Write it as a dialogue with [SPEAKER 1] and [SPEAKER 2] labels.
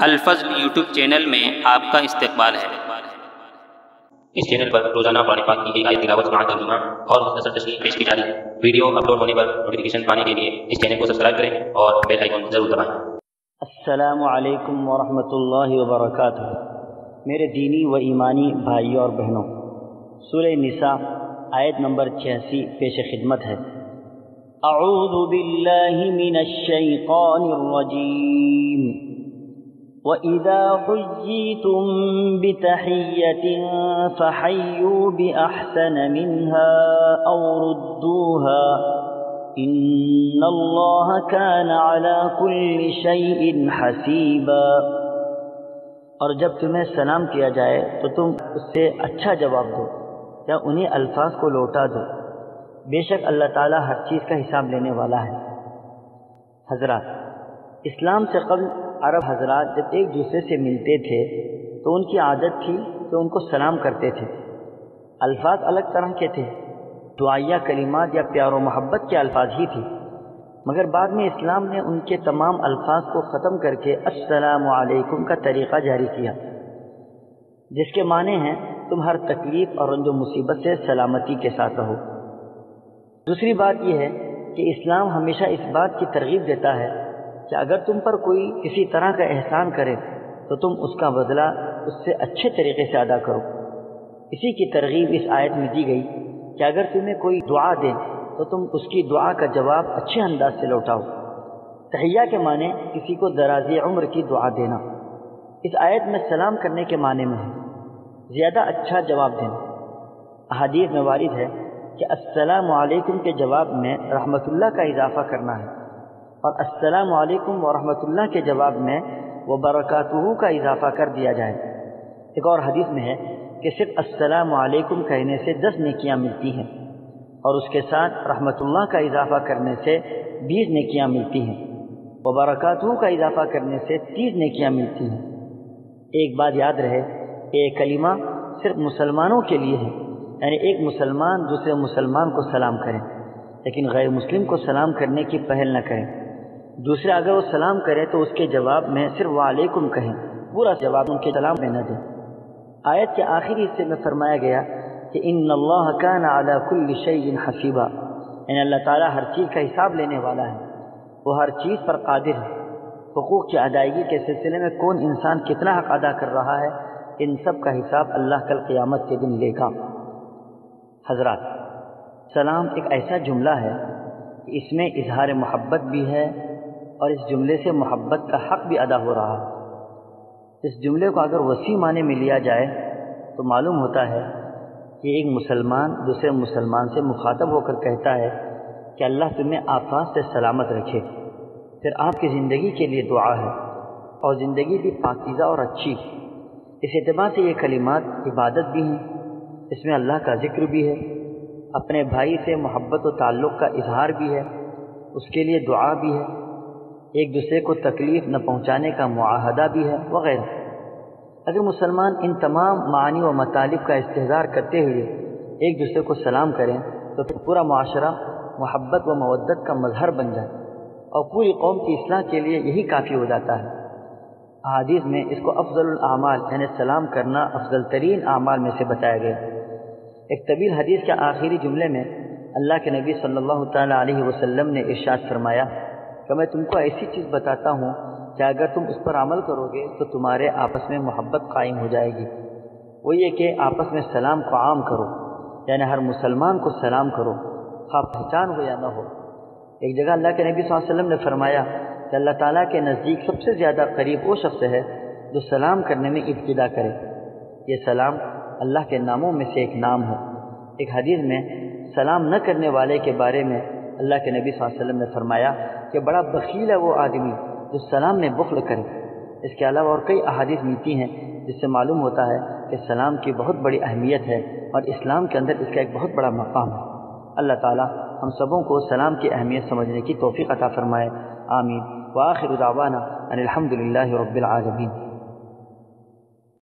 [SPEAKER 1] الفضل YouTube channel میں آپ کا استقبال ہے۔
[SPEAKER 2] اس چینل پر روزانہ قرآن پاک کی ایک آیت تلاوت سماعت ترجمہ اور مختصر تشریح پیش کی جاتی ہے۔ ویڈیو اپلوڈ ہونے پر نوٹیفیکیشن پانے کے لیے اس چینل کو سبسکرائب کریں اور بیل آئیکن ضرور دبائیں۔
[SPEAKER 3] السلام علیکم ورحمۃ اللہ وبرکاتہ۔ میرے دینی و ایمانی بھائیوں اور بہنوں، سورہ نساء آیت نمبر 86 پیش خدمت ہے۔ اعوذ باللہ من الشیطان الرجیم۔ وَإِذَا حُيِّيتُم بِتَحِيَّةٍ فَحَيُّوا بِأَحْسَنَ مِنْهَا أَوْ رُدُّوهَا إِنَّ اللَّهَ كَانَ عَلَى كُلِّ شَيْءٍ حَسِيبًا۔ اور جب تمہیں سلام کیا جائے تو تم اس سے اچھا جواب دو یا انہی الفاظ کو لوٹا دو، بے شک اللہ تعالیٰ ہر چیز کا حساب لینے والا ہے۔ حضرات، اسلام سے قبل عرب حضرات جب ایک دوسرے سے ملتے تھے تو ان کی عادت تھی کہ ان کو سلام کرتے تھے۔ الفاظ الگ طرح کے تھے، دعائیہ کلمات یا پیار و محبت کے الفاظ ہی تھی، مگر بعد میں اسلام نے ان کے تمام الفاظ کو ختم کر کے السلام علیکم کا طریقہ جاری کیا، جس کے معنی ہیں تم ہر تکلیف اور رنج و مصیبت سے سلامتی کے ساتھ رہو۔ دوسری بات یہ ہے کہ اسلام ہمیشہ اس بات کی ترغیب دیتا ہے کہ اگر تم پر کوئی کسی طرح کا احسان کرے تو تم اس کا بدلہ اس سے اچھے طریقے سے ادا کرو۔ اسی کی ترغیب اس آیت میں دی گئی کہ اگر تمہیں کوئی دعا دے تو تم اس کی دعا کا جواب اچھے انداز سے لوٹاؤ۔ تحیہ کے معنی کسی کو درازی عمر کی دعا دینا۔ اس آیت میں سلام کرنے کے معنی میں ہے زیادہ اچھا جواب دینا۔ احادیث میں وارد ہے کہ السلام علیکم کے جواب میں رحمت اللہ کا اضافہ کرنا ہے، اور السلام علیکم ورحمۃ اللہ کے جواب میں وبرکاتہ کا اضافہ کر دیا جائے۔ ایک اور حدیث میں ہے کہ صرف السلام علیکم کہنے سے 10 نیکیاں ملتی ہیں، اور اس کے ساتھ رحمۃ اللہ کا اضافہ کرنے سے 20 نیکیاں ملتی ہیں، وبرکاتہ کا اضافہ کرنے سے 30 نیکیاں ملتی ہیں۔ ایک بات یاد رہے کہ یہ کلمہ صرف مسلمانوں کے لیے ہے، یعنی ایک مسلمان دوسرے مسلمان کو سلام کرے، لیکن غیر مسلم کو سلام کرنے کی پہل نہ کریں۔ دوسرے اگر وہ سلام کرے تو اس کے جواب میں صرف وعلیکم کہیں، پورا جواب ان کے سلام میں نہ دیں۔ آیت کے آخری حصے میں فرمایا گیا کہ ان اللہ کان علی کل شیء حسیبا، یعنی اللہ تعالیٰ ہر چیز کا حساب لینے والا ہے، وہ ہر چیز پر قادر ہے۔ حقوق کی ادائیگی کے سلسلے میں کون انسان کتنا حق ادا کر رہا ہے، ان سب کا حساب اللہ کل قیامت کے دن لے گا۔ حضرات، سلام ایک ایسا جملہ ہے کہ اس میں اظہار محبت بھی ہے اور اس جملے سے محبت کا حق بھی ادا ہو رہا ہے۔ اس جملے کو اگر وسیع معنی میں لیا جائے تو معلوم ہوتا ہے کہ ایک مسلمان دوسرے مسلمان سے مخاطب ہو کر کہتا ہے کہ اللہ تمہیں آفات سے سلامت رکھے، پھر آپ کی زندگی کے لیے دعا ہے اور زندگی بھی پاکیزہ اور اچھی۔ اس اعتبار سے یہ کلمات عبادت بھی ہیں، اس میں اللہ کا ذکر بھی ہے، اپنے بھائی سے محبت و تعلق کا اظہار بھی ہے، اس کے لیے دعا بھی ہے، ایک دوسرے کو تکلیف نہ پہنچانے کا معاہدہ بھی ہے وغیرہ۔ اگر مسلمان ان تمام معانی و مطالب کا استحضار کرتے ہوئے ایک دوسرے کو سلام کریں تو پھر پورا معاشرہ محبت و مودت کا مظہر بن جائے اور پوری قوم کی اصلاح کے لیے یہی کافی ہو جاتا ہے۔ احادیث میں اس کو افضل الاعمال یعنی سلام کرنا افضل ترین اعمال میں سے بتایا گیا۔ ایک طویل حدیث کے آخری جملے میں اللہ کے نبی صلی اللہ تعالیٰ علیہ وسلم نے ارشاد فرمایا کہ میں تم کو ایسی چیز بتاتا ہوں کہ اگر تم اس پر عمل کرو گے تو تمہارے آپس میں محبت قائم ہو جائے گی۔ وہ یہ کہ آپس میں سلام کو عام کرو، یعنی ہر مسلمان کو سلام کرو، خواہ پہچان ہو یا نہ ہو۔ ایک جگہ اللہ کے نبی صلی اللہ علیہ وسلم نے فرمایا کہ اللہ تعالیٰ کے نزدیک سب سے زیادہ قریب وہ شخص ہے جو سلام کرنے میں ابتدا کرے۔ یہ سلام اللہ کے ناموں میں سے ایک نام ہے۔ ایک حدیث میں سلام نہ کرنے والے کے بارے میں اللہ کے نبی صلی اللہ علیہ وسلم نے فرمایا کہ بڑا بخیل ہے وہ آدمی جو سلام میں بخل کرے۔ اس کے علاوہ اور کئی احادیث ملتی ہیں جس سے معلوم ہوتا ہے کہ سلام کی بہت بڑی اہمیت ہے اور اسلام کے اندر اس کا ایک بہت بڑا مقام ہے۔ اللہ تعالی ہم سبوں کو سلام کی اہمیت سمجھنے کی توفیق عطا فرمائے، آمین۔ وآخر دعوانا ان الحمد للہ رب العالمین۔